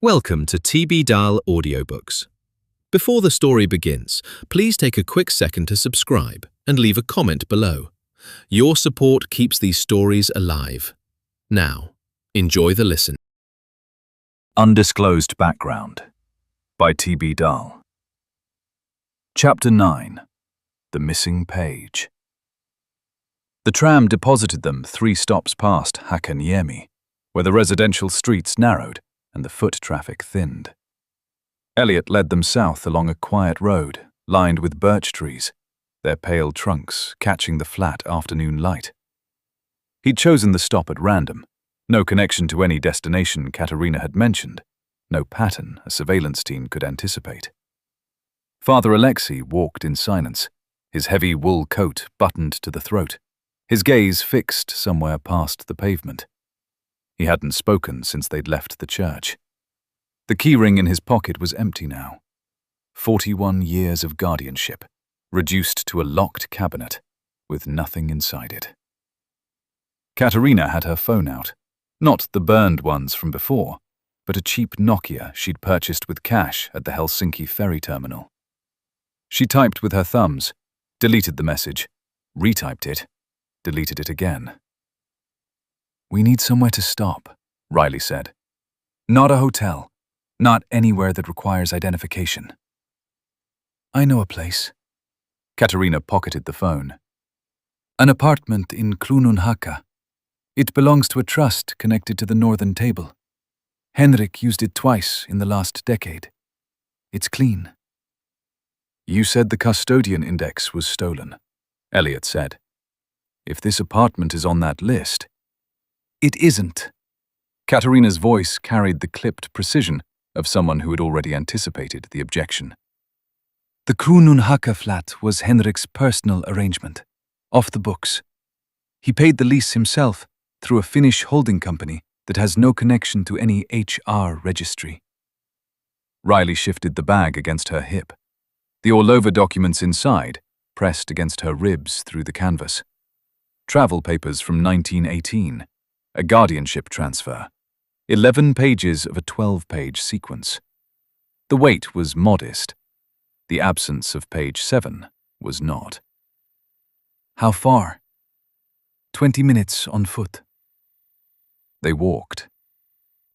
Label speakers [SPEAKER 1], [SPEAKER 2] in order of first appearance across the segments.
[SPEAKER 1] Welcome to TB Dahl Audiobooks. Before the story begins, please take a quick second to subscribe and leave a comment below. Your support keeps these stories alive. Now, enjoy the listen.
[SPEAKER 2] Undisclosed Background by TB Dahl. Chapter 9. The Missing Page. The tram deposited them 3 stops past Hakaniemi, where the residential streets narrowed and the foot traffic thinned. Elliot led them south along a quiet road lined with birch trees, their pale trunks catching the flat afternoon light. He'd chosen the stop at random, no connection to any destination Katerina had mentioned, no pattern a surveillance team could anticipate. Father Alexei walked in silence, his heavy wool coat buttoned to the throat, his gaze fixed somewhere past the pavement. He hadn't spoken since they'd left the church. The keyring in his pocket was empty now. 41 years of guardianship, reduced to a locked cabinet, with nothing inside it. Katerina had her phone out, not the burned ones from before, but a cheap Nokia she'd purchased with cash at the Helsinki ferry terminal. She typed with her thumbs, deleted the message, retyped it, deleted it again. "We need somewhere to stop," Riley said. "Not a hotel. Not anywhere that requires identification." "I know a place." Katerina pocketed the phone. "An apartment in Kruununhaka. It belongs to a trust connected to the Northern Table. Henrik used it twice in the last decade. It's clean." "You said the custodian index was stolen," Elliot said. "If this apartment is on that list..." "It isn't." Katerina's voice carried the clipped precision of someone who had already anticipated the objection. "The Kruununhaka flat was Henrik's personal arrangement, off the books. He paid the lease himself through a Finnish holding company that has no connection to any HR registry." Riley shifted the bag against her hip, the Orlova documents inside pressed against her ribs through the canvas. Travel papers from 1918. A guardianship transfer, 11 pages of a 12-page sequence. The weight was modest. The absence of page 7 was not. "How far?" 20 minutes on foot." They walked.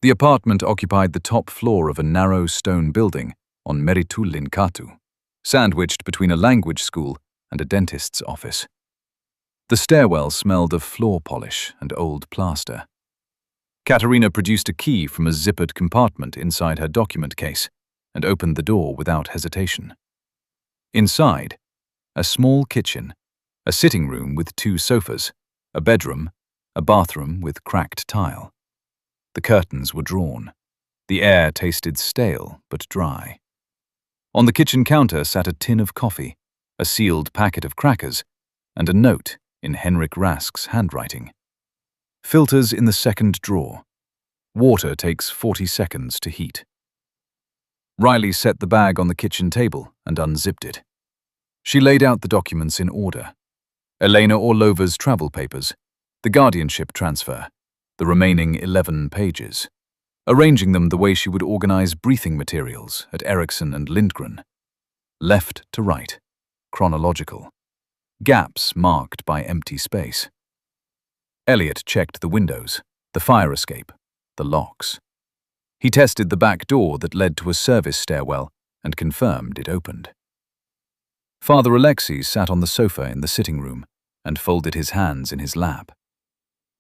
[SPEAKER 2] The apartment occupied the top floor of a narrow stone building on Meritulinkatu, sandwiched between a language school and a dentist's office. The stairwell smelled of floor polish and old plaster. Katerina produced a key from a zippered compartment inside her document case and opened the door without hesitation. Inside, a small kitchen, a sitting room with 2 sofas, a bedroom, a bathroom with cracked tile. The curtains were drawn. The air tasted stale but dry. On the kitchen counter sat a tin of coffee, a sealed packet of crackers, and a note in Henrik Rask's handwriting. "Filters in the second drawer. Water takes 40 seconds to heat." Riley set the bag on the kitchen table and unzipped it. She laid out the documents in order. Elena Orlova's travel papers, the guardianship transfer, the remaining 11 pages, arranging them the way she would organize briefing materials at Ericsson and Lindgren. Left to right, chronological. Gaps marked by empty space. Elliot checked the windows, the fire escape, the locks. He tested the back door that led to a service stairwell and confirmed it opened. Father Alexei sat on the sofa in the sitting room and folded his hands in his lap.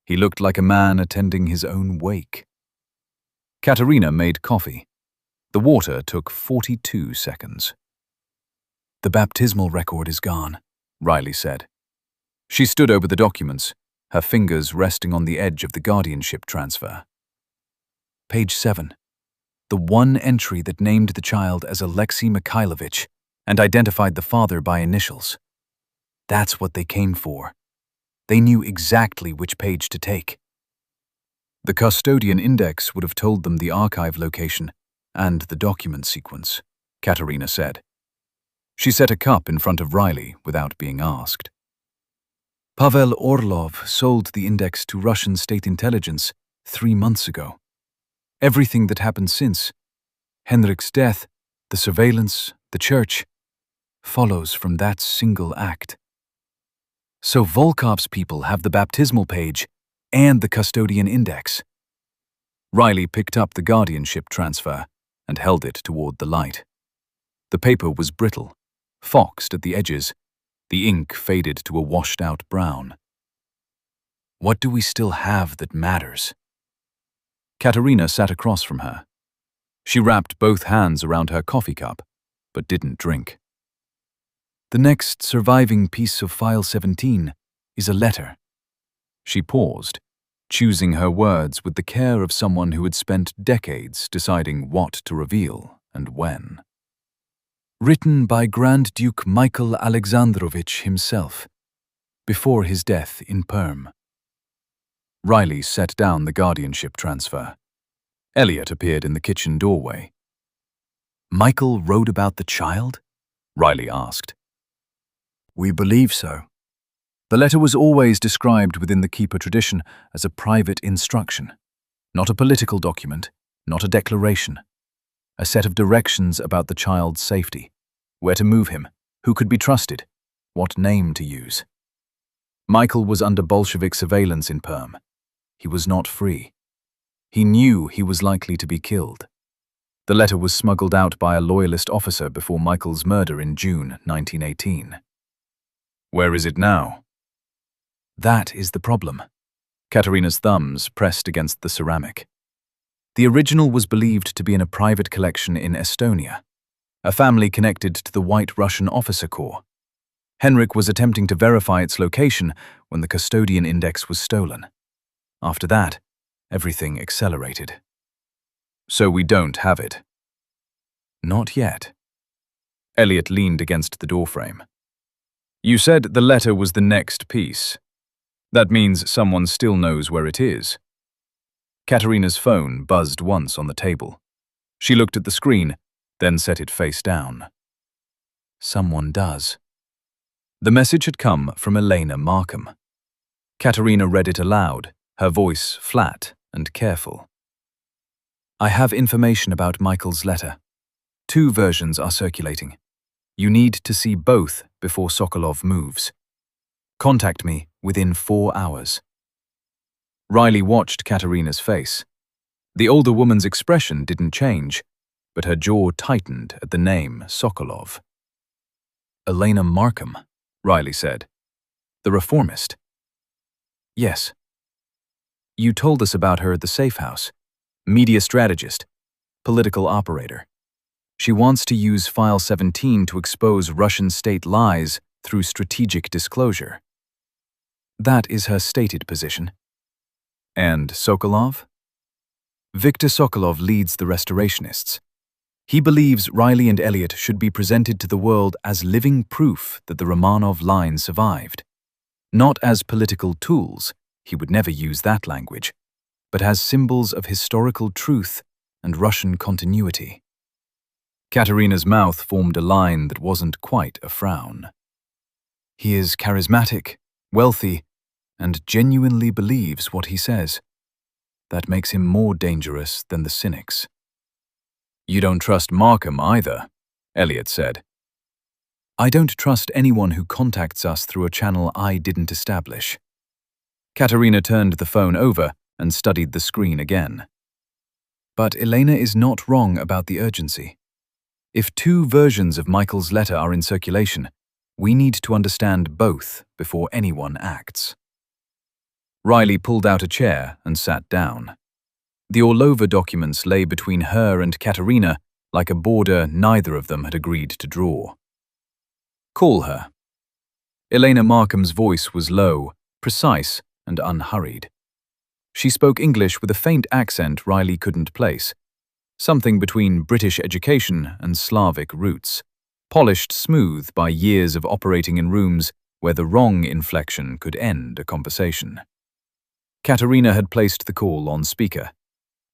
[SPEAKER 2] He looked like a man attending his own wake. Katerina made coffee. The water took 42 seconds. "The baptismal record is gone," Riley said. She stood over the documents, her fingers resting on the edge of the guardianship transfer. "Page 7. The one entry that named the child as Alexei Mikhailovich and identified the father by initials. That's what they came for. They knew exactly which page to take." "The custodian index would have told them the archive location and the document sequence," Katerina said. She set a cup in front of Riley without being asked. "Pavel Orlov sold the index to Russian state intelligence 3 months ago. Everything that happened since, Henrik's death, the surveillance, the church, follows from that single act. So Volkov's people have the baptismal page and the custodian index. Riley picked up the guardianship transfer and held it toward the light. The paper was brittle, foxed at the edges. The ink faded to a washed-out brown. What do we still have that matters? Katerina sat across from her. She wrapped both hands around her coffee cup, but didn't drink. The next surviving piece of File 17 is a letter. She paused, choosing her words with the care of someone who had spent decades deciding what to reveal and when. Written by Grand Duke Michael Alexandrovich himself, before his death in Perm. Riley set down the guardianship transfer. Elliot appeared in the kitchen doorway. "Michael wrote about the child?" Riley asked. "We believe so. The letter was always described within the Keeper tradition as a private instruction, not a political document, not a declaration. A set of directions about the child's safety, where to move him, who could be trusted, what name to use. Michael was under Bolshevik surveillance in Perm. He was not free. He knew he was likely to be killed. The letter was smuggled out by a loyalist officer before Michael's murder in June 1918. Where is it now? That is the problem. Katerina's thumbs pressed against the ceramic. The original was believed to be in a private collection in Estonia, a family connected to the White Russian Officer Corps. Henrik was attempting to verify its location when the custodian index was stolen. After that, everything accelerated. So we don't have it. Not yet. Elliot leaned against the doorframe. You said the letter was the next piece. That means someone still knows where it is. Katerina's phone buzzed once on the table. She looked at the screen, then set it face down. Someone does. The message had come from Elena Markham. Katerina read it aloud, her voice flat and careful. I have information about Michael's letter. 2 versions are circulating. You need to see both before Sokolov moves. Contact me within 4 hours. Riley watched Katerina's face. The older woman's expression didn't change, but her jaw tightened at the name Sokolov. Elena Markham, Riley said. The reformist. Yes. You told us about her at the safe house. Media strategist, political operator. She wants to use File 17 to expose Russian state lies through strategic disclosure. That is her stated position. And Sokolov? Viktor Sokolov leads the restorationists. He believes Riley and Elliot should be presented to the world as living proof that the Romanov line survived. Not as political tools, he would never use that language, but as symbols of historical truth and Russian continuity. Katerina's mouth formed a line that wasn't quite a frown. He is charismatic, wealthy, and genuinely believes what he says. That makes him more dangerous than the cynics. You don't trust Markham either, Elliot said. I don't trust anyone who contacts us through a channel I didn't establish. Katerina turned the phone over and studied the screen again. But Elena is not wrong about the urgency. If 2 versions of Michael's letter are in circulation, we need to understand both before anyone acts. Riley pulled out a chair and sat down. The Orlova documents lay between her and Katerina like a border neither of them had agreed to draw. Call her. Elena Markham's voice was low, precise, and unhurried. She spoke English with a faint accent Riley couldn't place, something between British education and Slavic roots, polished smooth by years of operating in rooms where the wrong inflection could end a conversation. Katerina had placed the call on speaker.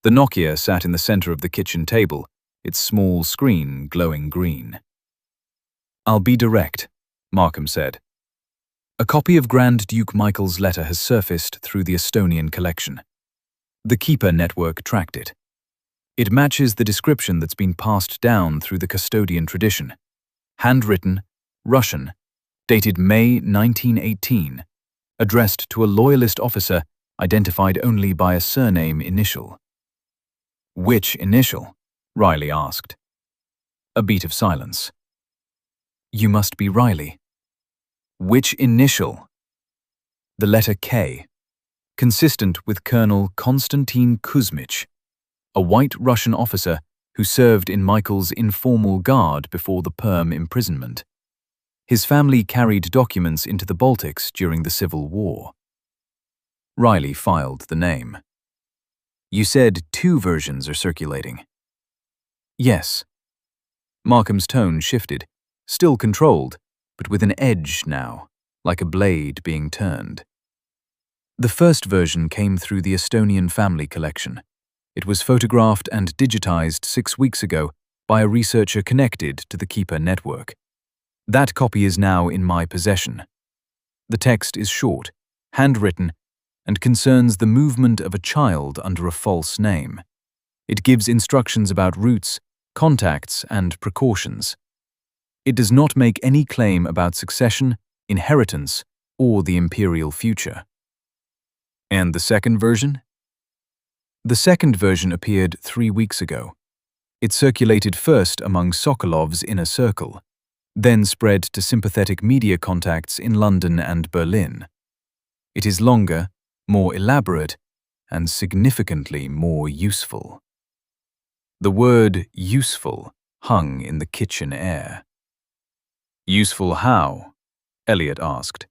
[SPEAKER 2] The Nokia sat in the center of the kitchen table, its small screen glowing green. I'll be direct, Markham said. A copy of Grand Duke Michael's letter has surfaced through the Estonian collection. The Keeper network tracked it. It matches the description that's been passed down through the custodian tradition. Handwritten, Russian, dated May 1918, addressed to a loyalist officer identified only by a surname initial. Which initial? Riley asked. A beat of silence. You must be Riley. Which initial? The letter K, consistent with Colonel Konstantin Kuzmich, a white Russian officer who served in Michael's informal guard before the Perm imprisonment. His family carried documents into the Baltics during the Civil War. Riley filed the name. You said 2 versions are circulating. Yes. Markham's tone shifted, still controlled, but with an edge now, like a blade being turned. The first version came through the Estonian family collection. It was photographed and digitized 6 weeks ago by a researcher connected to the Keeper network. That copy is now in my possession. The text is short, handwritten, and concerns the movement of a child under a false name. It gives instructions about routes, contacts, and precautions. It does not make any claim about succession, inheritance, or the imperial future. And the second version? The second version appeared 3 weeks ago. It circulated first among Sokolov's inner circle, then spread to sympathetic media contacts in London and Berlin. It is longer, more elaborate, and significantly more useful. The word useful hung in the kitchen air. Useful how? Elliot asked.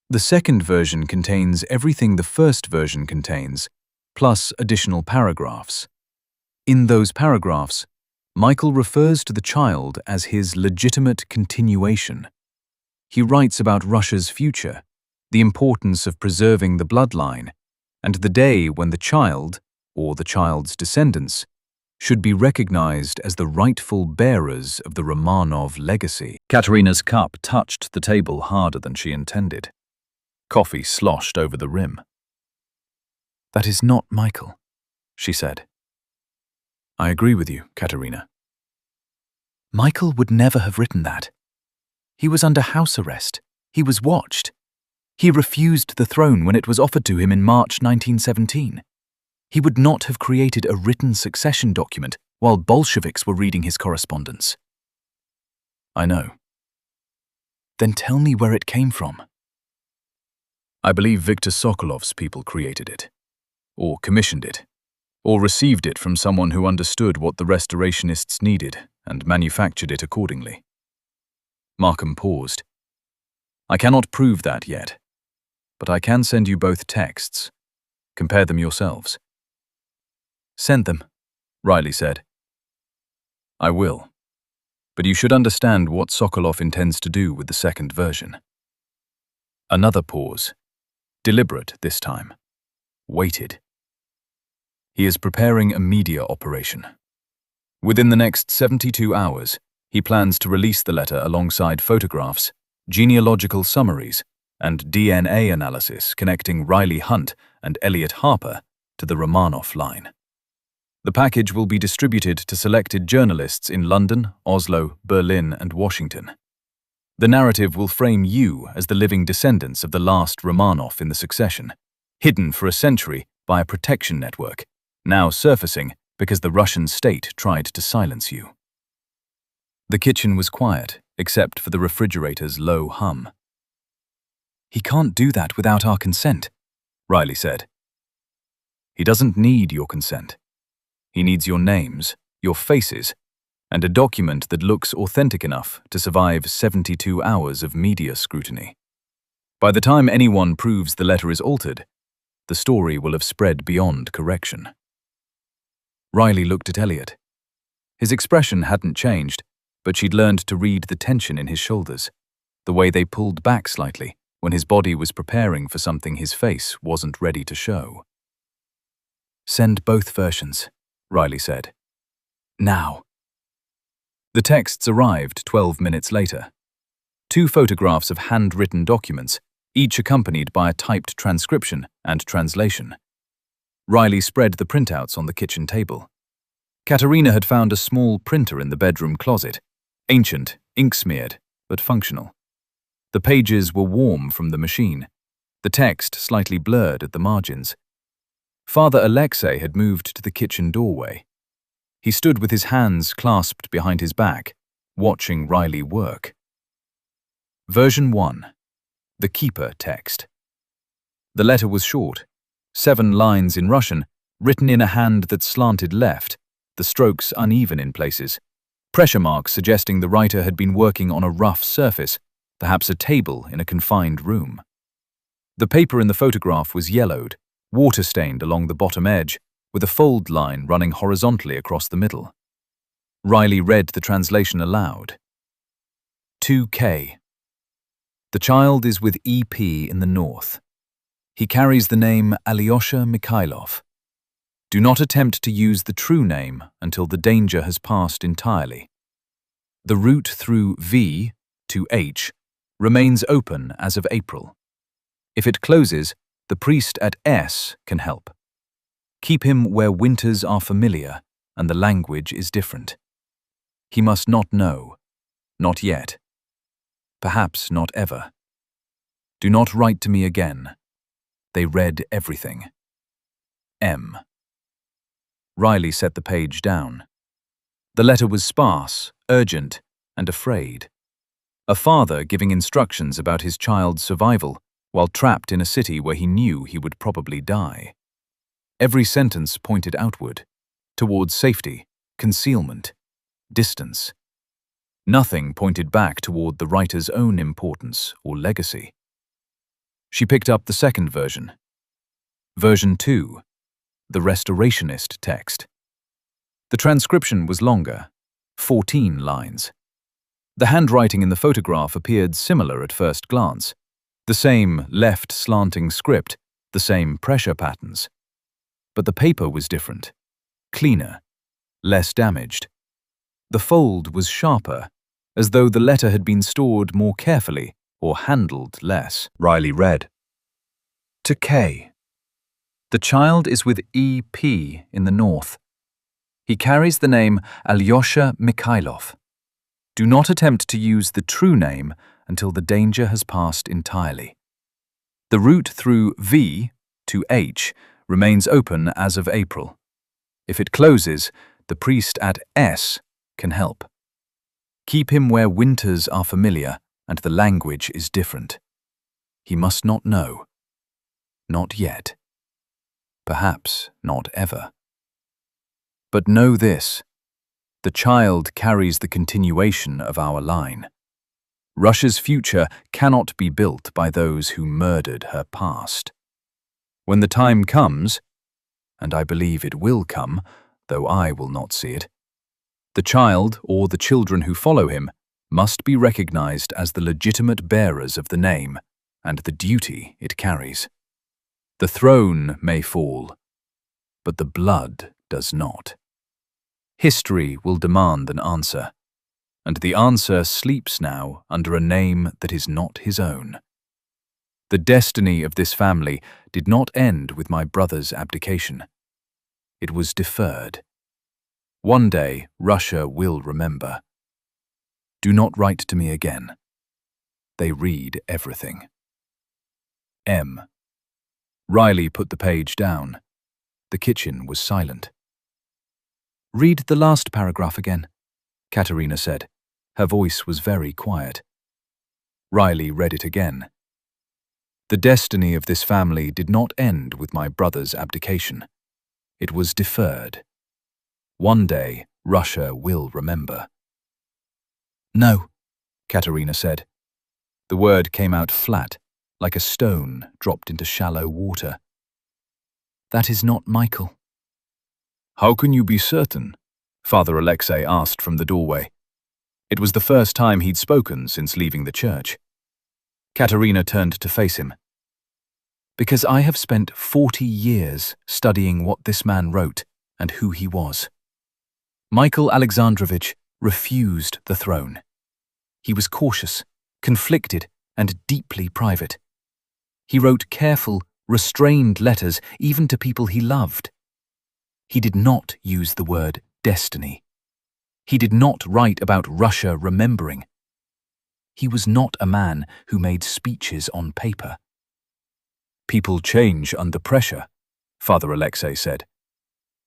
[SPEAKER 2] The second version contains everything the first version contains, plus additional paragraphs. In those paragraphs, Michael refers to the child as his legitimate continuation. He writes about Russia's future, the importance of preserving the bloodline, and the day when the child, or the child's descendants, should be recognized as the rightful bearers of the Romanov legacy. Katerina's cup touched the table harder than she intended. Coffee sloshed over the rim. That is not Michael, she said. I agree with you, Katerina. Michael would never have written that. He was under house arrest. He was watched. He refused the throne when it was offered to him in March 1917. He would not have created a written succession document while Bolsheviks were reading his correspondence. I know. Then tell me where it came from. I believe Viktor Sokolov's people created it, or commissioned it, or received it from someone who understood what the restorationists needed and manufactured it accordingly. Markham paused. I cannot prove that yet, but I can send you both texts. Compare them yourselves. Send them, Riley said. I will, but you should understand what Sokolov intends to do with the second version. Another pause, deliberate this time, waited. He is preparing a media operation. Within the next 72 hours, he plans to release the letter alongside photographs, genealogical summaries, and DNA analysis connecting Riley Hunt and Elliot Harper to the Romanov line. The package will be distributed to selected journalists in London, Oslo, Berlin, and Washington. The narrative will frame you as the living descendants of the last Romanov in the succession, hidden for a century by a protection network, now surfacing because the Russian state tried to silence you. The kitchen was quiet, except for the refrigerator's low hum. He can't do that without our consent, Riley said. He doesn't need your consent. He needs your names, your faces, and a document that looks authentic enough to survive 72 hours of media scrutiny. By the time anyone proves the letter is altered, the story will have spread beyond correction. Riley looked at Elliot. His expression hadn't changed, but she'd learned to read the tension in his shoulders, the way they pulled back slightly when his body was preparing for something his face wasn't ready to show. Send both versions, Riley said. Now. The texts arrived 12 minutes later. 2 photographs of handwritten documents, each accompanied by a typed transcription and translation. Riley spread the printouts on the kitchen table. Katerina had found a small printer in the bedroom closet, ancient, ink-smeared, but functional. The pages were warm from the machine, the text slightly blurred at the margins. Father Alexei had moved to the kitchen doorway. He stood with his hands clasped behind his back, watching Riley work. Version 1. The Keeper text. The letter was short, 7 lines in Russian, written in a hand that slanted left, the strokes uneven in places, pressure marks suggesting the writer had been working on a rough surface, perhaps a table in a confined room. The paper in the photograph was yellowed, water-stained along the bottom edge, with a fold line running horizontally across the middle. Riley read the translation aloud. 2K. The child is with EP in the north. He carries the name Alyosha Mikhailov. Do not attempt to use the true name until the danger has passed entirely. The route through V to H remains open as of April. If it closes, the priest at S can help. Keep him where winters are familiar and the language is different. He must not know, not yet, perhaps not ever. Do not write to me again. They read everything. M. Riley set the page down. The letter was sparse, urgent, and afraid. A father giving instructions about his child's survival while trapped in a city where he knew he would probably die. Every sentence pointed outward, towards safety, concealment, distance. Nothing pointed back toward the writer's own importance or legacy. She picked up the second version. Version 2, the restorationist text. The transcription was longer, 14 lines. The handwriting in the photograph appeared similar at first glance. The same left slanting script, the same pressure patterns. But the paper was different, cleaner, less damaged. The fold was sharper, as though the letter had been stored more carefully or handled less. Riley read. To K. The child is with EP in the north. He carries the name Alyosha Mikhailov. Do not attempt to use the true name until the danger has passed entirely. The route through V to H remains open as of April. If it closes, the priest at S can help. Keep him where winters are familiar and the language is different. He must not know. Not yet. Perhaps not ever. But know this. The child carries the continuation of our line. Russia's future cannot be built by those who murdered her past. When the time comes, and I believe it will come, though I will not see it, the child, or the children who follow him, must be recognized as the legitimate bearers of the name and the duty it carries. The throne may fall, but the blood does not. History will demand an answer, and the answer sleeps now under a name that is not his own. The destiny of this family did not end with my brother's abdication. It was deferred. One day, Russia will remember. Do not write to me again. They read everything. M. Riley put the page down. The kitchen was silent. Read the last paragraph again, Katerina said. Her voice was very quiet. Riley read it again. The destiny of this family did not end with my brother's abdication. It was deferred. One day, Russia will remember. No, Katerina said. The word came out flat, like a stone dropped into shallow water. That is not Michael. How can you be certain? Father Alexei asked from the doorway. It was the first time he'd spoken since leaving the church. Katerina turned to face him. Because I have spent 40 years studying what this man wrote and who he was. Michael Alexandrovich refused the throne. He was cautious, conflicted, and deeply private. He wrote careful, restrained letters even to people he loved. He did not use the word destiny. He did not write about Russia remembering. He was not a man who made speeches on paper. People change under pressure, Father Alexei said.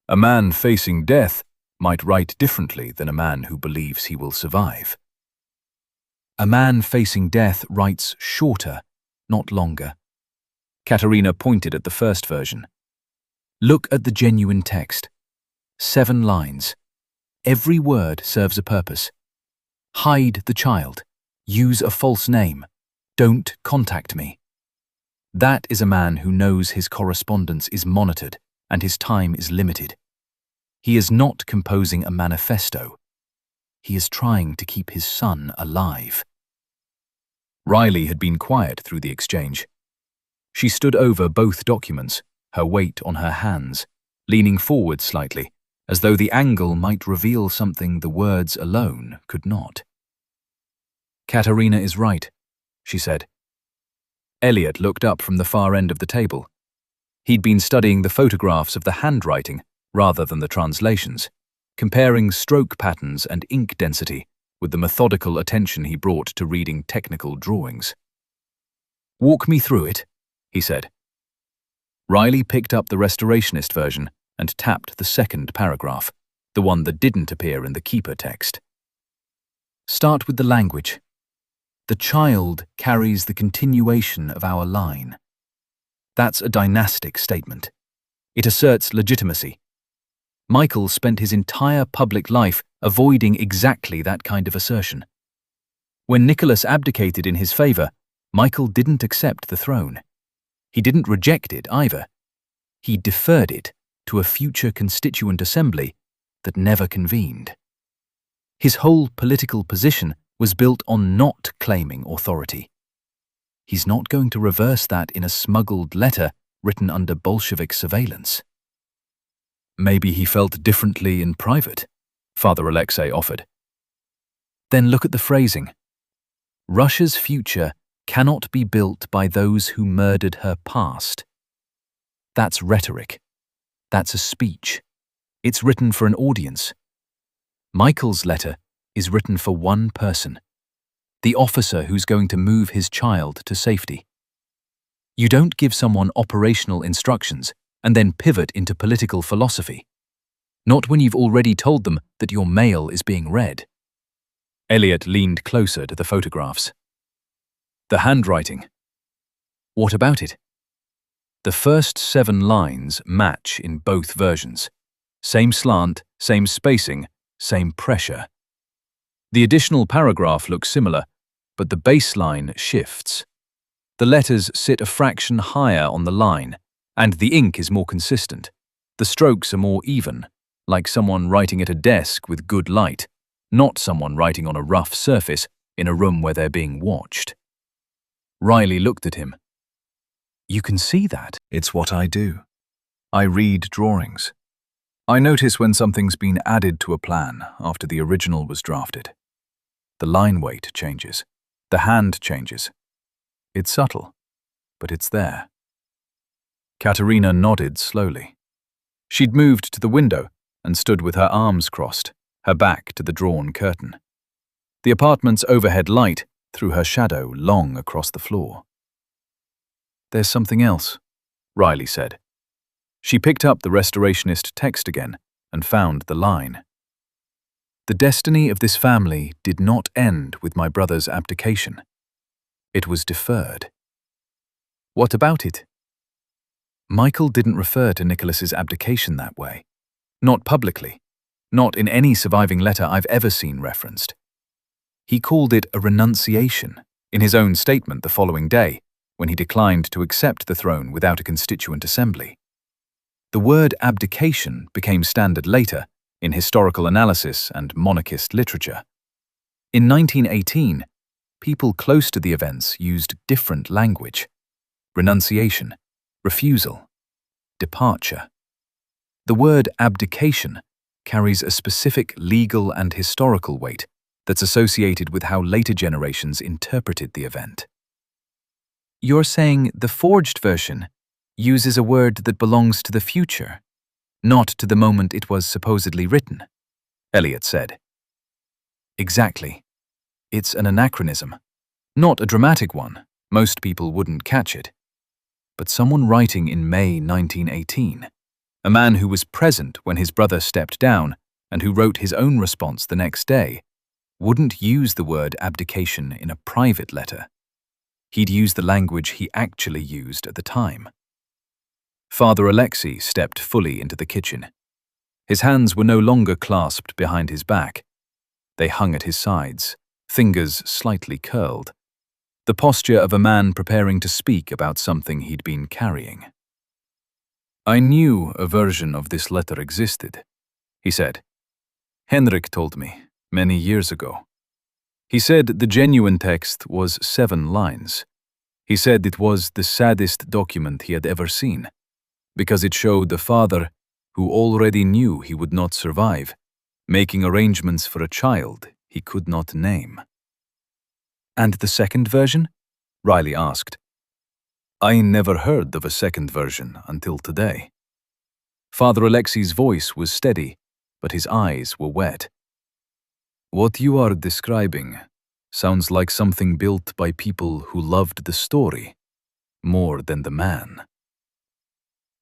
[SPEAKER 2] A man facing death might write differently than a man who believes he will survive. A man facing death writes shorter, not longer. Katerina pointed at the first version. Look at the genuine text. 7 lines. Every word serves a purpose. Hide the child. Use a false name. Don't contact me. That is a man who knows his correspondence is monitored and his time is limited. He is not composing a manifesto. He is trying to keep his son alive. Riley had been quiet through the exchange. She stood over both documents, her weight on her hands, leaning forward slightly, as though the angle might reveal something the words alone could not. Katerina is right, she said. Elliot looked up from the far end of the table. He'd been studying the photographs of the handwriting rather than the translations, comparing stroke patterns and ink density with the methodical attention he brought to reading technical drawings. Walk me through it, he said. Riley picked up the restorationist version and tapped the second paragraph, the one that didn't appear in the keeper text. Start with the language. The child carries the continuation of our line. That's a dynastic statement. It asserts legitimacy. Michael spent his entire public life avoiding exactly that kind of assertion. When Nicholas abdicated in his favor, Michael didn't accept the throne. He didn't reject it either. He deferred it to a future constituent assembly that never convened. His whole political position was built on not claiming authority. He's not going to reverse that in a smuggled letter written under Bolshevik surveillance. Maybe he felt differently in private, Father Alexei offered. Then look at the phrasing. Russia's future cannot be built by those who murdered her past. That's rhetoric. That's a speech. It's written for an audience. Michael's letter is written for one person, the officer who's going to move his child to safety. You don't give someone operational instructions and then pivot into political philosophy. Not when you've already told them that your mail is being read. Elliot leaned closer to the photographs. The handwriting. What about it? The first 7 lines match in both versions. Same slant, same spacing, same pressure. The additional paragraph looks similar, but the baseline shifts. The letters sit a fraction higher on the line, and the ink is more consistent. The strokes are more even, like someone writing at a desk with good light, not someone writing on a rough surface in a room where they're being watched. Riley looked at him. You can see that. It's what I do. I read drawings. I notice when something's been added to a plan after the original was drafted. The line weight changes. The hand changes. It's subtle, but it's there. Katerina nodded slowly. She'd moved to the window and stood with her arms crossed, her back to the drawn curtain. The apartment's overhead light threw her shadow long across the floor. There's something else, Riley said. She picked up the restorationist text again and found the line. The destiny of this family did not end with my brother's abdication. It was deferred. What about it? Michael didn't refer to Nicholas's abdication that way. Not publicly. Not in any surviving letter I've ever seen referenced. He called it a renunciation in his own statement the following day, when he declined to accept the throne without a constituent assembly. The word abdication became standard later in historical analysis and monarchist literature. In 1918, people close to the events used different language. Renunciation, refusal, departure. The word abdication carries a specific legal and historical weight that's associated with how later generations interpreted the event. You're saying the forged version uses a word that belongs to the future, not to the moment it was supposedly written. Elliot said. Exactly. It's an anachronism. Not a dramatic one. Most people wouldn't catch it. But someone writing in May 1918, a man who was present when his brother stepped down and who wrote his own response the next day, wouldn't use the word abdication in a private letter. He'd use the language he actually used at the time. Father Alexei stepped fully into the kitchen. His hands were no longer clasped behind his back. They hung at his sides, fingers slightly curled. The posture of a man preparing to speak about something he'd been carrying. I knew a version of this letter existed, he said. Henrik told me, many years ago. He said the genuine text was 7 lines. He said it was the saddest document he had ever seen, because it showed the father, who already knew he would not survive, making arrangements for a child he could not name. And the second version? Riley asked. I never heard of a second version until today. Father Alexei's voice was steady, but his eyes were wet. What you are describing sounds like something built by people who loved the story more than the man.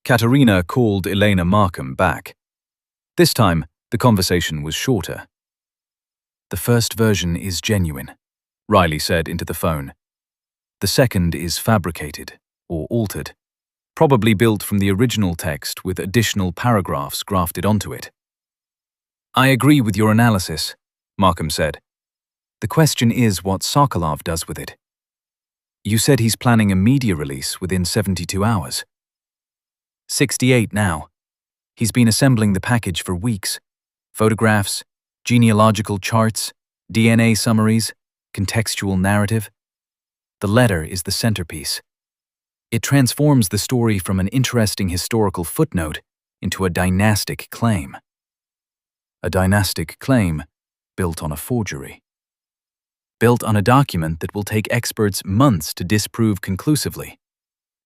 [SPEAKER 2] Katerina called Elena Markham back. This time, the conversation was shorter. The first version is genuine, Riley said into the phone. The second is fabricated, or altered, probably built from the original text with additional paragraphs grafted onto it. I agree with your analysis, Markham said. The question is what Sokolov does with it. You said he's planning a media release within 72 hours. 68 now. He's been assembling the package for weeks. Photographs, genealogical charts, DNA summaries, contextual narrative. The letter is the centerpiece. It transforms the story from an interesting historical footnote into a dynastic claim. A dynastic claim built on a forgery. Built on a document that will take experts months to disprove conclusively.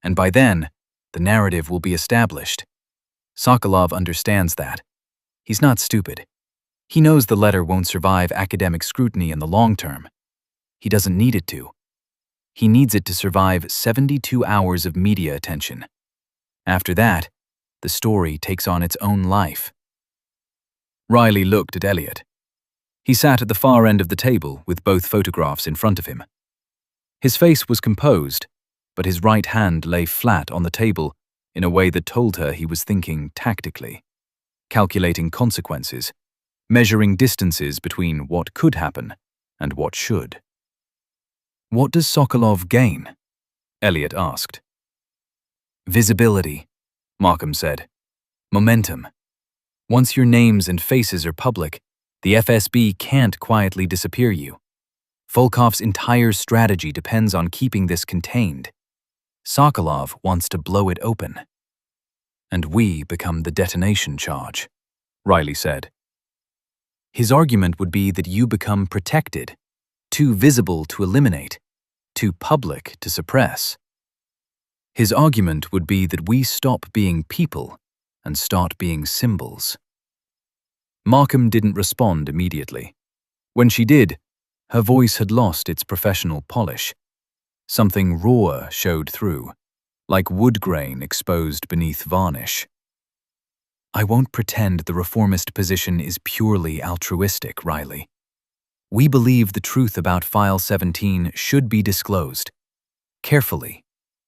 [SPEAKER 2] And by then, the narrative will be established. Sokolov understands that. He's not stupid. He knows the letter won't survive academic scrutiny in the long term. He doesn't need it to. He needs it to survive 72 hours of media attention. After that, the story takes on its own life. Riley looked at Elliot. He sat at the far end of the table with both photographs in front of him. His face was composed, but his right hand lay flat on the table in a way that told her he was thinking tactically, calculating consequences, measuring distances between what could happen and what should. What does Sokolov gain? Elliot asked. Visibility, Markham said. Momentum. Once your names and faces are public, the FSB can't quietly disappear you. Volkov's entire strategy depends on keeping this contained. Sokolov wants to blow it open. And we become the detonation charge, Riley said. His argument would be that you become protected, too visible to eliminate, too public to suppress. His argument would be that we stop being people and start being symbols. Markham didn't respond immediately. When she did, her voice had lost its professional polish. Something rawer showed through, like wood grain exposed beneath varnish. I won't pretend the reformist position is purely altruistic, Riley. We believe the truth about File 17 should be disclosed. Carefully,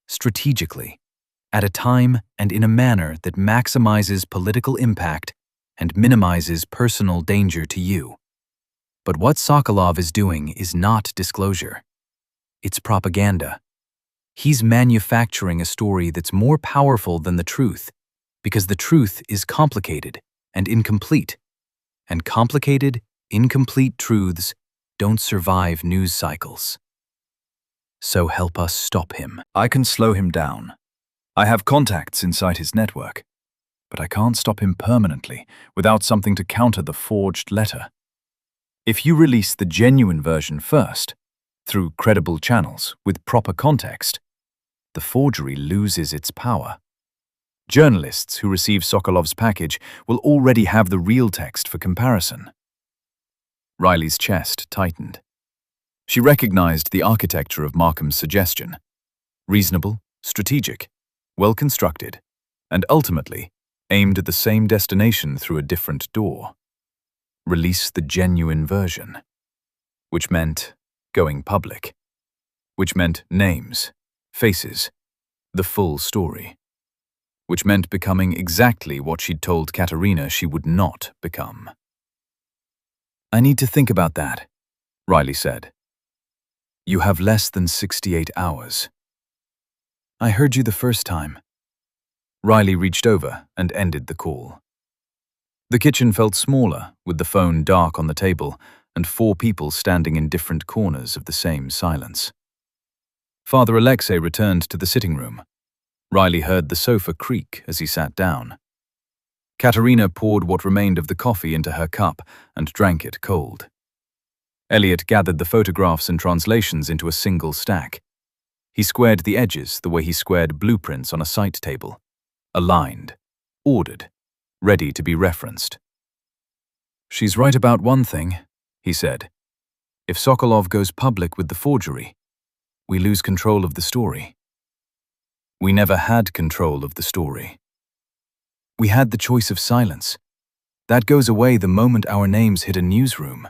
[SPEAKER 2] strategically, at a time and in a manner that maximizes political impact and minimizes personal danger to you. But what Sokolov is doing is not disclosure. It's propaganda. He's manufacturing a story that's more powerful than the truth, because the truth is complicated and incomplete. And complicated, incomplete truths don't survive news cycles. So help us stop him. I can slow him down. I have contacts inside his network. But I can't stop him permanently without something to counter the forged letter. If you release the genuine version first, through credible channels with proper context, the forgery loses its power. Journalists who receive Sokolov's package will already have the real text for comparison. Riley's chest tightened. She recognized the architecture of Markham's suggestion. Reasonable, strategic, well-constructed, and ultimately aimed at the same destination through a different door. Release the genuine version. Which meant going public. Which meant names, faces, the full story. Which meant becoming exactly what she'd told Katerina she would not become. "I need to think about that," Riley said. "You have less than 68 hours. "I heard you the first time." Riley reached over and ended the call. The kitchen felt smaller, with the phone dark on the table and 4 people standing in different corners of the same silence. Father Alexei returned to the sitting room. Riley heard the sofa creak as he sat down. Katerina poured what remained of the coffee into her cup and drank it cold. Elliot gathered the photographs and translations into a single stack. He squared the edges the way he squared blueprints on a site table. Aligned, ordered, ready to be referenced. "She's right about one thing," he said. "If Sokolov goes public with the forgery, we lose control of the story." "We never had control of the story. We had the choice of silence. That goes away the moment our names hit a newsroom."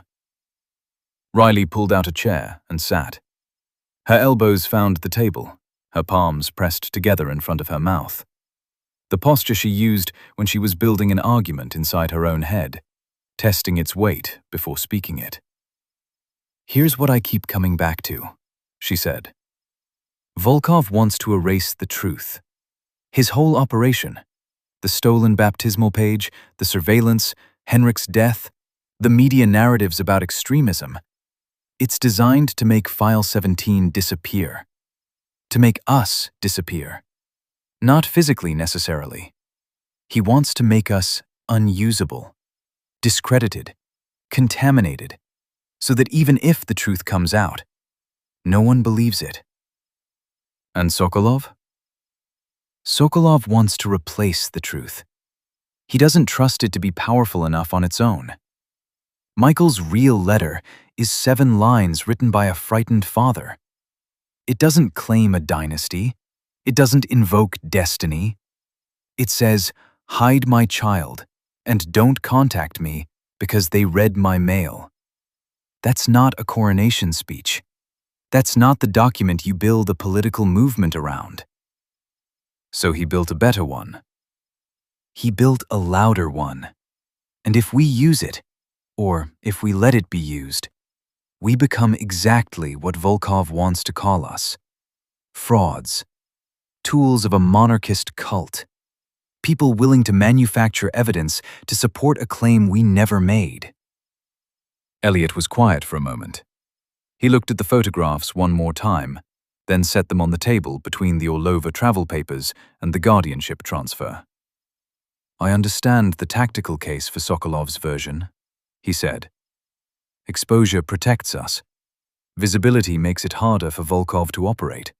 [SPEAKER 2] Riley pulled out a chair and sat. Her elbows found the table, her palms pressed together in front of her mouth. The posture she used when she was building an argument inside her own head, testing its weight before speaking it. "Here's what I keep coming back to," she said. "Volkov wants to erase the truth. His whole operation, the stolen baptismal page, the surveillance, Henrik's death, the media narratives about extremism, it's designed to make File 17 disappear. To make us disappear. Not physically necessarily. He wants to make us unusable, discredited, contaminated, so that even if the truth comes out, no one believes it." "And Sokolov?" "Sokolov wants to replace the truth. He doesn't trust it to be powerful enough on its own. Michael's real letter is 7 lines written by a frightened father. It doesn't claim a dynasty. It doesn't invoke destiny. It says, 'Hide my child, and don't contact me because they read my mail.' That's not a coronation speech. That's not the document you build a political movement around." So he built a better one. He built a louder one. And if we use it, or if we let it be used, we become exactly what Volkov wants to call us. Frauds. Tools of a monarchist cult. People willing to manufacture evidence to support a claim we never made. Elliot was quiet for a moment. He looked at the photographs one more time, then set them on the table between the Orlova travel papers and the guardianship transfer. "I understand the tactical case for Sokolov's version," he said. "Exposure protects us. Visibility makes it harder for Volkov to operate.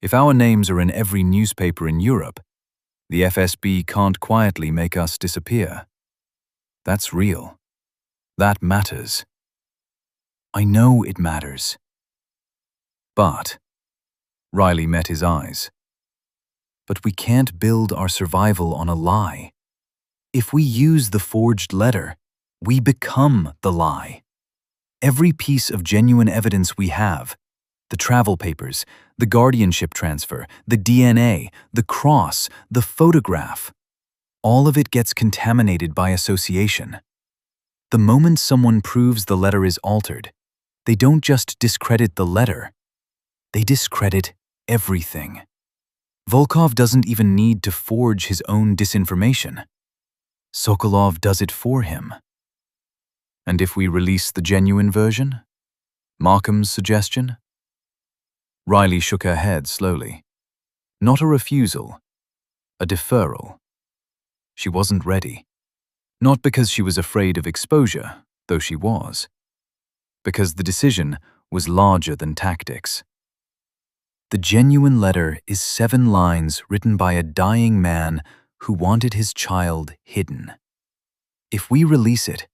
[SPEAKER 2] If our names are in every newspaper in Europe, the FSB can't quietly make us disappear. That's real. That matters. I know it matters. But," Riley met his eyes, "but we can't build our survival on a lie. If we use the forged letter, we become the lie. Every piece of genuine evidence we have, the travel papers, the guardianship transfer, the DNA, the cross, the photograph, all of it gets contaminated by association. The moment someone proves the letter is altered, they don't just discredit the letter, they discredit everything. Volkov doesn't even need to forge his own disinformation. Sokolov does it for him. And if we release the genuine version? Markham's suggestion?" Riley shook her head slowly. Not a refusal, a deferral. She wasn't ready. Not because she was afraid of exposure, though she was. Because the decision was larger than tactics. The genuine letter is 7 lines written by a dying man who wanted his child hidden. If we release it,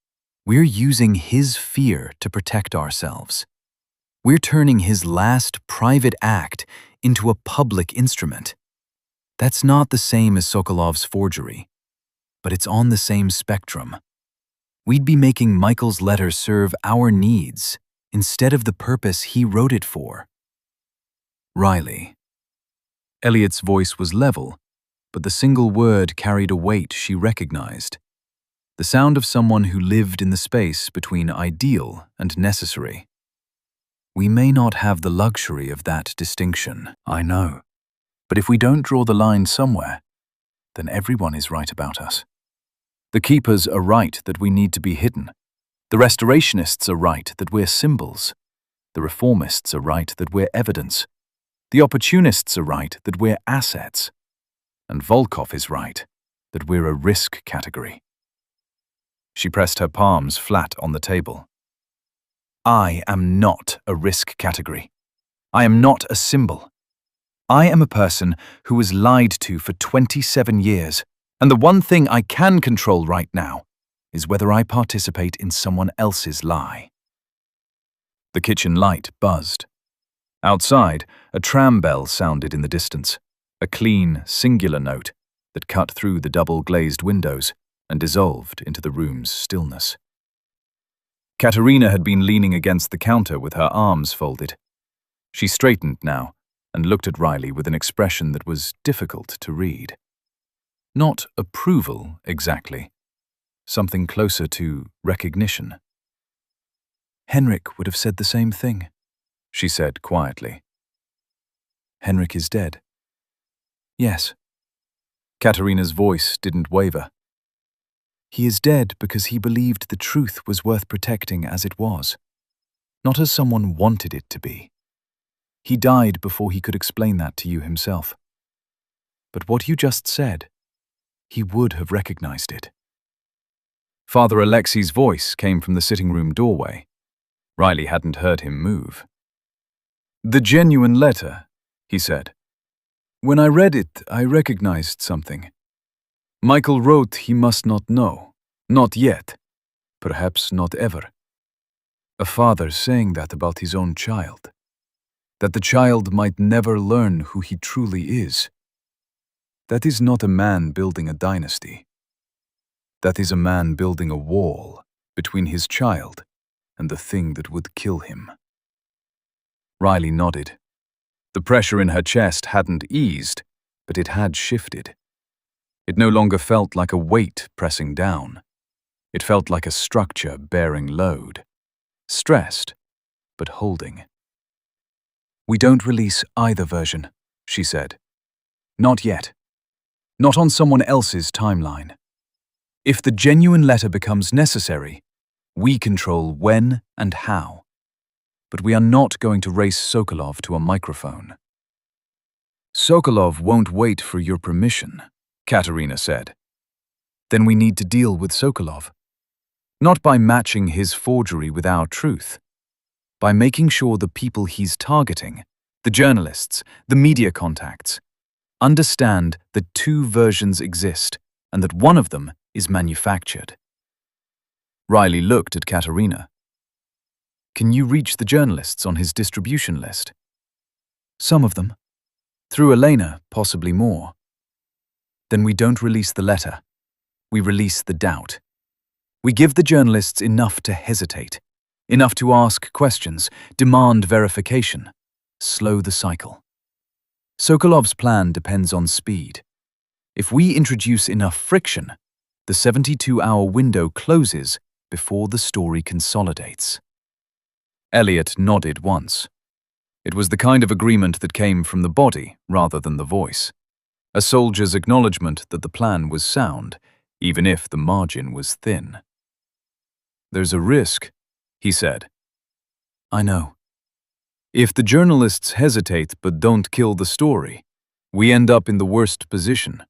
[SPEAKER 2] We're using his fear to protect ourselves. We're turning his last private act into a public instrument. That's not the same as Sokolov's forgery, but it's on the same spectrum. We'd be making Michael's letter serve our needs instead of the purpose he wrote it for. Riley. Elliot's voice was level, but the single word carried a weight she recognized. The sound of someone who lived in the space between ideal and necessary. We may not have the luxury of that distinction, I know. But if we don't draw the line somewhere, then everyone is right about us. The keepers are right that we need to be hidden. The restorationists are right that we're symbols. The reformists are right that we're evidence. The opportunists are right that we're assets. And Volkov is right that we're a risk category. She pressed her palms flat on the table. I am not a risk category. I am not a symbol. I am a person who was lied to for 27 years, and the one thing I can control right now is whether I participate in someone else's lie. The kitchen light buzzed. Outside, a tram bell sounded in the distance, a clean, singular note that cut through the double-glazed windows and dissolved into the room's stillness. Katerina had been leaning against the counter with her arms folded. She straightened now and looked at Riley with an expression that was difficult to read. Not approval, exactly. Something closer to recognition. Henrik would have said the same thing, she said quietly. Henrik is dead. Yes. Katerina's voice didn't waver. He is dead because he believed the truth was worth protecting as it was, not as someone wanted it to be. He died before he could explain that to you himself. But what you just said, he would have recognized it. Father Alexei's voice came from the sitting room doorway. Riley hadn't heard him move. The genuine letter, he said. When I read it, I recognized something. Michael wrote he must not know, not yet, perhaps not ever. A father saying that about his own child. That the child might never learn who he truly is. That is not a man building a dynasty. That is a man building a wall between his child and the thing that would kill him. Riley nodded. The pressure in her chest hadn't eased, but it had shifted. It no longer felt like a weight pressing down. It felt like a structure bearing load. Stressed, but holding. We don't release either version, she said. Not yet. Not on someone else's timeline. If the genuine letter becomes necessary, we control when and how. But we are not going to race Sokolov to a microphone. Sokolov won't wait for your permission, Katerina said. Then we need to deal with Sokolov. Not by matching his forgery with our truth. By making sure the people he's targeting, the journalists, the media contacts, understand that two versions exist and that one of them is manufactured. Riley looked at Katerina. Can you reach the journalists on his distribution list? Some of them. Through Elena, possibly more. Then we don't release the letter. We release the doubt. We give the journalists enough to hesitate. Enough to ask questions, demand verification, slow the cycle. Sokolov's plan depends on speed. If we introduce enough friction, the 72-hour window closes before the story consolidates. Elliot nodded once. It was the kind of agreement that came from the body rather than the voice. A soldier's acknowledgement that the plan was sound, even if the margin was thin. There's a risk, he said. I know. If the journalists hesitate but don't kill the story, we end up in the worst position.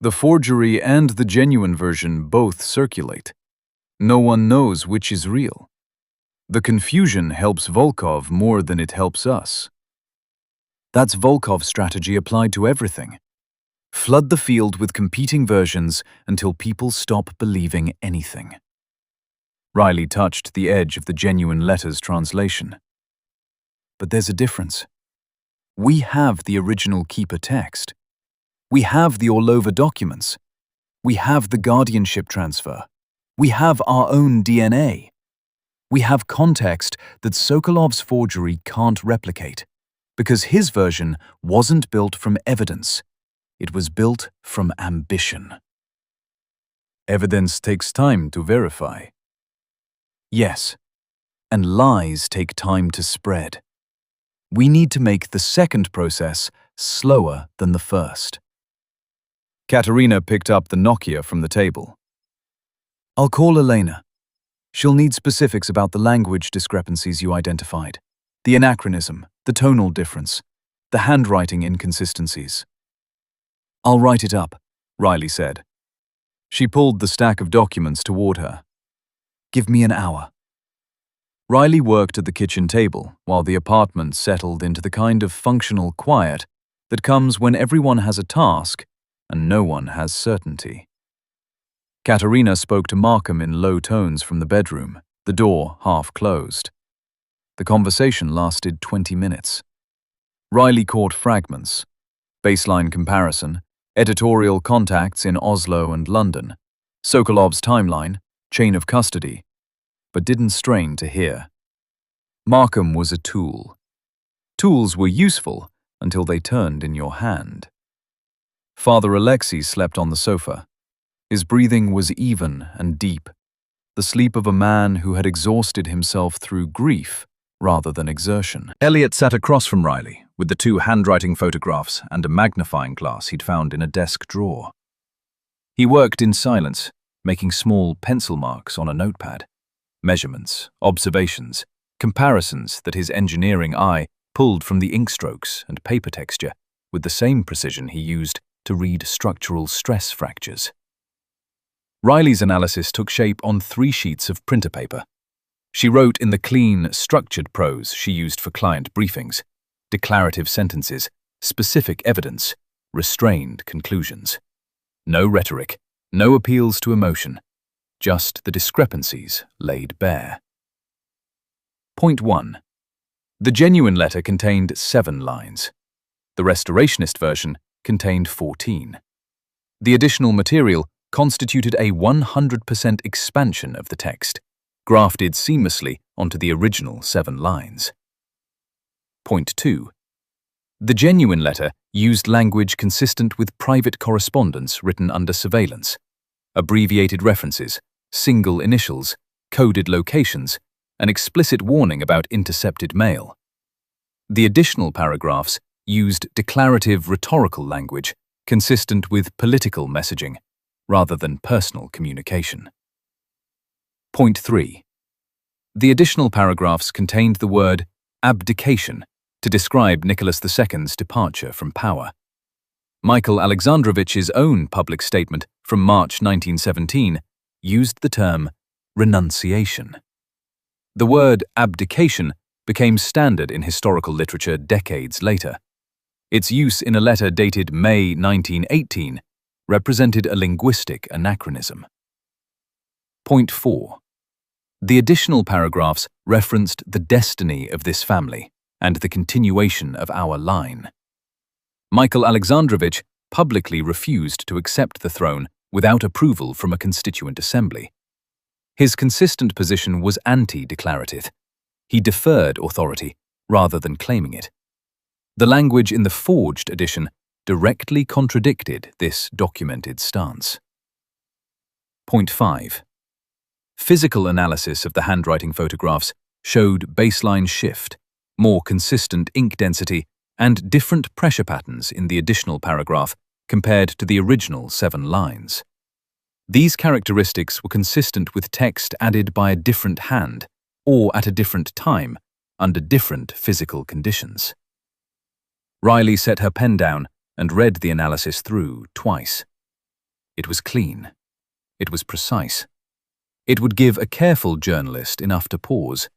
[SPEAKER 2] The forgery and the genuine version both circulate. No one knows which is real. The confusion helps Volkov more than it helps us. That's Volkov's strategy applied to everything. Flood the field with competing versions until people stop believing anything. Riley touched the edge of the genuine letter's translation. But there's a difference. We have the original keeper text. We have the Orlova documents. We have the guardianship transfer. We have our own DNA. We have context that Sokolov's forgery can't replicate, because his version wasn't built from evidence. It was built from ambition. Evidence takes time to verify. Yes, and lies take time to spread. We need to make the second process slower than the first. Katerina picked up the Nokia from the table. I'll call Elena. She'll need specifics about the language discrepancies you identified, the anachronism, the tonal difference, the handwriting inconsistencies. I'll write it up, Riley said. She pulled the stack of documents toward her. Give me an hour. Riley worked at the kitchen table while the apartment settled into the kind of functional quiet that comes when everyone has a task and no one has certainty. Katerina spoke to Markham in low tones from the bedroom, the door half closed. The conversation lasted 20 minutes. Riley caught fragments: baseline comparison, editorial contacts in Oslo and London, Sokolov's timeline, chain of custody, but didn't strain to hear. Markham was a tool. Tools were useful until they turned in your hand. Father Alexei slept on the sofa. His breathing was even and deep, the sleep of a man who had exhausted himself through grief rather than exertion. Elliot sat across from Riley with the 2 handwriting photographs and a magnifying glass he'd found in a desk drawer. He worked in silence, making small pencil marks on a notepad. Measurements, observations, comparisons that his engineering eye pulled from the ink strokes and paper texture with the same precision he used to read structural stress fractures. Riley's analysis took shape on 3 sheets of printer paper. She wrote in the clean, structured prose she used for client briefings: declarative sentences, specific evidence, restrained conclusions. No rhetoric, no appeals to emotion, just the discrepancies laid bare. Point 1. The genuine letter contained 7 lines. The restorationist version contained 14. The additional material constituted a 100% expansion of the text, grafted seamlessly onto the original 7 lines. Point 2. The genuine letter used language consistent with private correspondence written under surveillance, abbreviated references, single initials, coded locations, an explicit warning about intercepted mail. The additional paragraphs used declarative rhetorical language consistent with political messaging rather than personal communication. Point 3. The additional paragraphs contained the word abdication to describe Nicholas II's departure from power. Michael Alexandrovich's own public statement from March 1917 used the term renunciation. The word abdication became standard in historical literature decades later. Its use in a letter dated May 1918 represented a linguistic anachronism. Point 4. The additional paragraphs referenced the destiny of this family and the continuation of our line. Michael Alexandrovich publicly refused to accept the throne without approval from a constituent assembly. His consistent position was anti-declarative. He deferred authority rather than claiming it. The language in the forged edition directly contradicted this documented stance. Point 5. Physical analysis of the handwriting photographs showed baseline shift, more consistent ink density, and different pressure patterns in the additional paragraph compared to the original 7 lines. These characteristics were consistent with text added by a different hand or at a different time under different physical conditions. Riley set her pen down and read the analysis through twice. It was clean. It was precise. It would give a careful journalist enough to pause.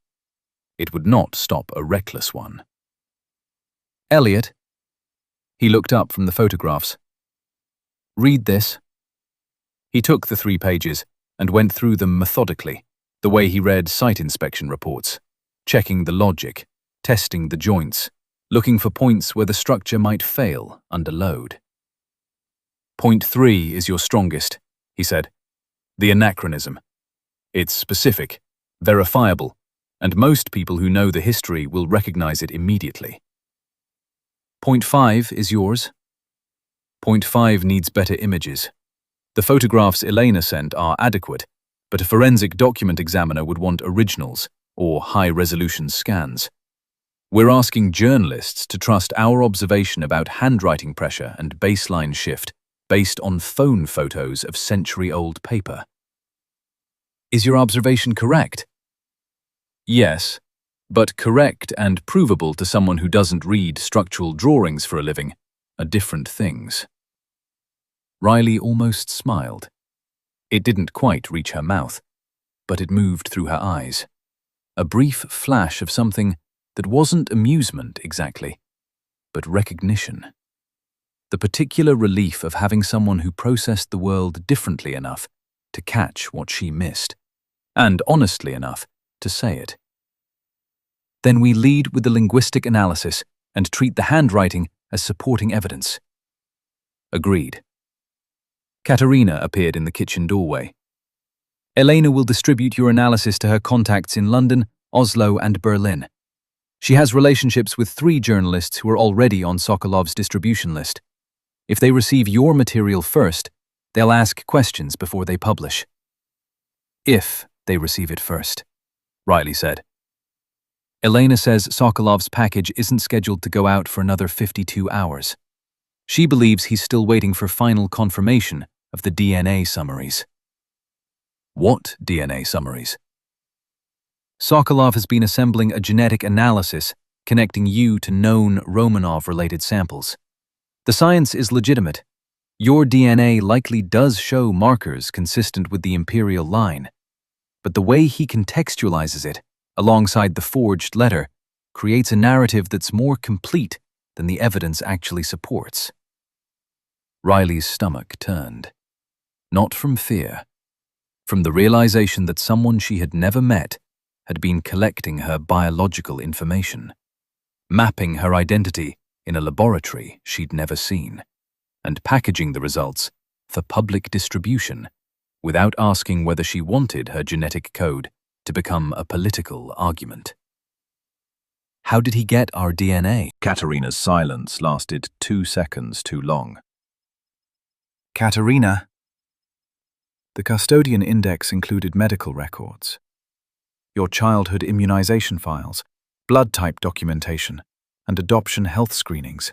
[SPEAKER 2] It would not stop a reckless one. Elliot. He looked up from the photographs. Read this. He took the 3 pages and went through them methodically, The way he read site inspection reports, checking the logic, testing the joints, looking for points where the structure might fail under load. Point 3 is your strongest, he said. The anachronism. It's specific, verifiable, and most people who know the history will recognize it immediately. Point 5 is yours. Point 5 needs better images. The photographs Elena sent are adequate, but a forensic document examiner would want originals or high-resolution scans. We're asking journalists to trust our observation about handwriting pressure and baseline shift based on phone photos of century-old paper. Is your observation correct? Yes, but correct and provable to someone who doesn't read structural drawings for a living are different things. Riley almost smiled. It didn't quite reach her mouth, but it moved through her eyes. A brief flash of something that wasn't amusement exactly, but recognition. The particular relief of having someone who processed the world differently enough to catch what she missed, and honestly enough to say it. Then we lead with the linguistic analysis and treat the handwriting as supporting evidence. Agreed. Katerina appeared in the kitchen doorway. Elena will distribute your analysis to her contacts in London, Oslo, and Berlin. She has relationships with 3 journalists who are already on Sokolov's distribution list. If they receive your material first, they'll ask questions before they publish. If they receive it first, Riley said. Elena says Sokolov's package isn't scheduled to go out for another 52 hours. She believes he's still waiting for final confirmation of the DNA summaries. What DNA summaries? Sokolov has been assembling a genetic analysis connecting you to known Romanov-related samples. The science is legitimate. Your DNA likely does show markers consistent with the imperial line, but the way he contextualizes it, alongside the forged letter, creates a narrative that's more complete than the evidence actually supports. Riley's stomach turned. Not from fear, from the realization that someone she had never met had been collecting her biological information, mapping her identity in a laboratory she'd never seen, and packaging the results for public distribution without asking whether she wanted her genetic code to become a political argument. How did he get our DNA?
[SPEAKER 3] Katerina's silence lasted 2 seconds too long.
[SPEAKER 4] Katerina. The custodian index included medical records, your childhood immunization files, blood type documentation, and adoption health screenings.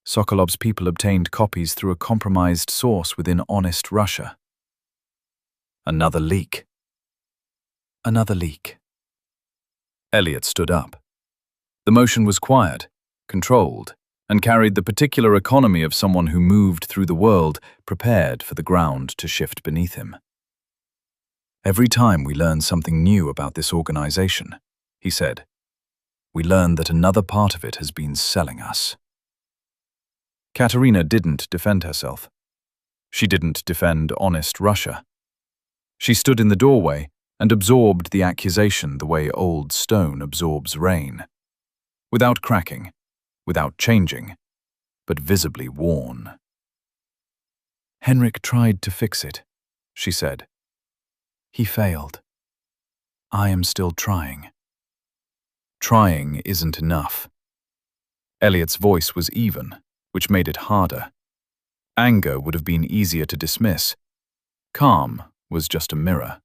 [SPEAKER 4] Sokolov's people obtained copies through a compromised source within honest Russia. Another leak. Another leak.
[SPEAKER 2] Elliot stood up. The motion was quiet, controlled, and carried the particular economy of someone who moved through the world prepared for the ground to shift beneath him.
[SPEAKER 4] Every time we learn something new about this organization, he said, we learn that another part of it has been selling us.
[SPEAKER 2] Katerina didn't defend herself. She didn't defend honest Russia. She stood in the doorway and absorbed the accusation the way old stone absorbs rain, without cracking, without changing, but visibly worn.
[SPEAKER 4] Henrik tried to fix it, she said. He failed. I am still trying.
[SPEAKER 2] Trying isn't enough. Elliot's voice was even, which made it harder. Anger would have been easier to dismiss. Calm was just a mirror.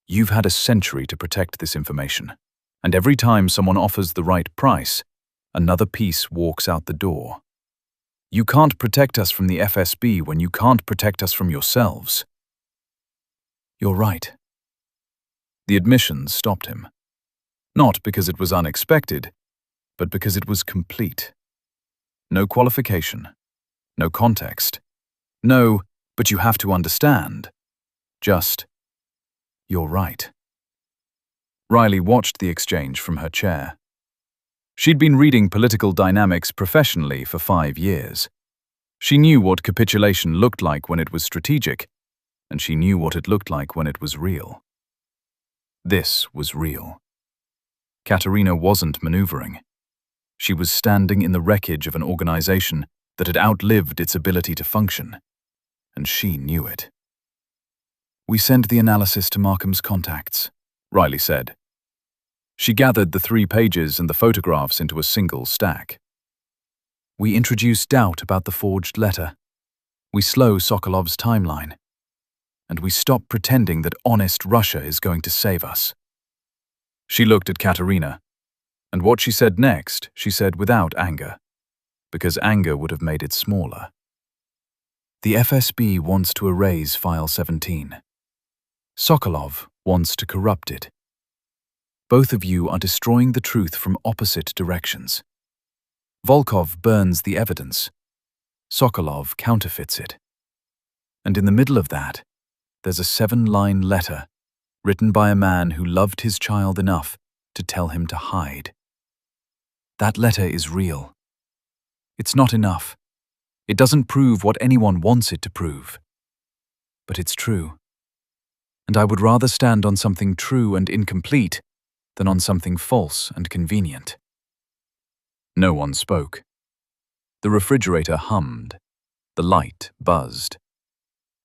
[SPEAKER 2] You've had a century to protect this information, and every time someone offers the right price, another piece walks out the door. You can't protect us from the FSB when you can't protect us from yourselves.
[SPEAKER 4] You're right.
[SPEAKER 2] The admission stopped him. Not because it was unexpected, but because it was complete. No qualification, no context, no, but you have to understand. Just, you're right. Riley watched the exchange from her chair. She'd been reading political dynamics professionally for 5 years. She knew what capitulation looked like when it was strategic, and she knew what it looked like when it was real.
[SPEAKER 4] This was real. Katerina wasn't maneuvering. She was standing in the wreckage of an organization that had outlived its ability to function, and she knew it. "We send the analysis to Markham's contacts," Riley said. She gathered the 3 pages and the photographs into a single stack. "We introduce doubt about the forged letter. We slow Sokolov's timeline. And we stop pretending that honest Russia is going to save us." She looked at Katerina, and what she said next, she said without anger, because anger would have made it smaller. "The FSB wants to erase File 17. Sokolov wants to corrupt it. Both of you are destroying the truth from opposite directions. Volkov burns the evidence. Sokolov counterfeits it. And in the middle of that, there's a 7-line letter written by a man who loved his child enough to tell him to hide. That letter is real. It's not enough. It doesn't prove what anyone wants it to prove. But it's true. And I would rather stand on something true and incomplete than on something false and convenient." No one spoke. The refrigerator hummed. The light buzzed.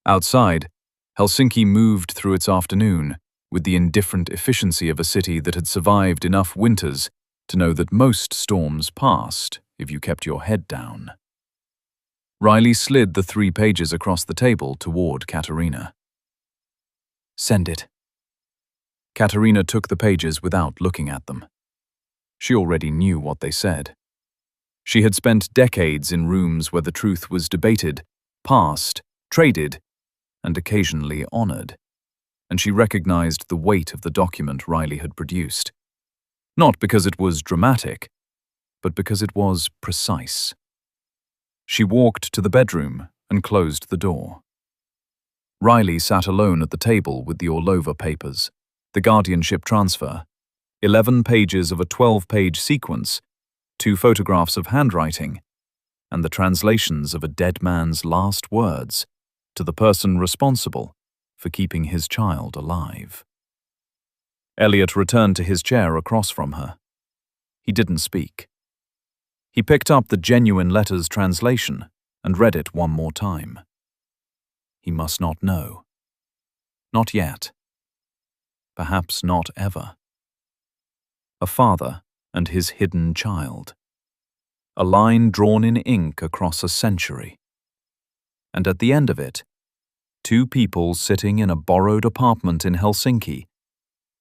[SPEAKER 4] Outside, Helsinki moved through its afternoon with the indifferent efficiency of a city that had survived enough winters to know that most storms passed if you kept your head down. Riley slid the 3 pages across the table toward Katerina. "Send it." Katerina took the pages without looking at them. She already knew what they said. She had spent decades in rooms where the truth was debated, passed, traded, and occasionally honored, and she recognized the weight of the document Riley had produced. Not because it was dramatic, but because it was precise. She walked to the bedroom and closed the door. Riley sat alone at the table with the Orlova papers, the guardianship transfer, 11 pages of a 12-page sequence, 2 photographs of handwriting, and the translations of a dead man's last words to the person responsible for keeping his child alive. Elliot returned to his chair across from her. He didn't speak. He picked up the genuine letter's translation and read it one more time. He must not know. Not yet. Perhaps not ever. A father and his hidden child. A line drawn in ink across a century. And at the end of it, 2 people sitting in a borrowed apartment in Helsinki,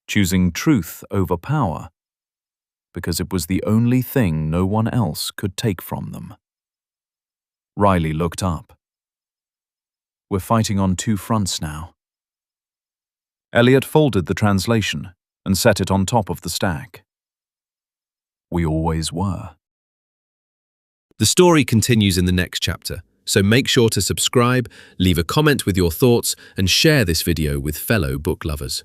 [SPEAKER 4] choosing truth over power, because it was the only thing no one else could take from them. Riley looked up. "We're fighting on 2 fronts now." Elliot folded the translation and set it on top of the stack. "We always were."
[SPEAKER 1] The story continues in the next chapter, so make sure to subscribe, leave a comment with your thoughts, and share this video with fellow book lovers.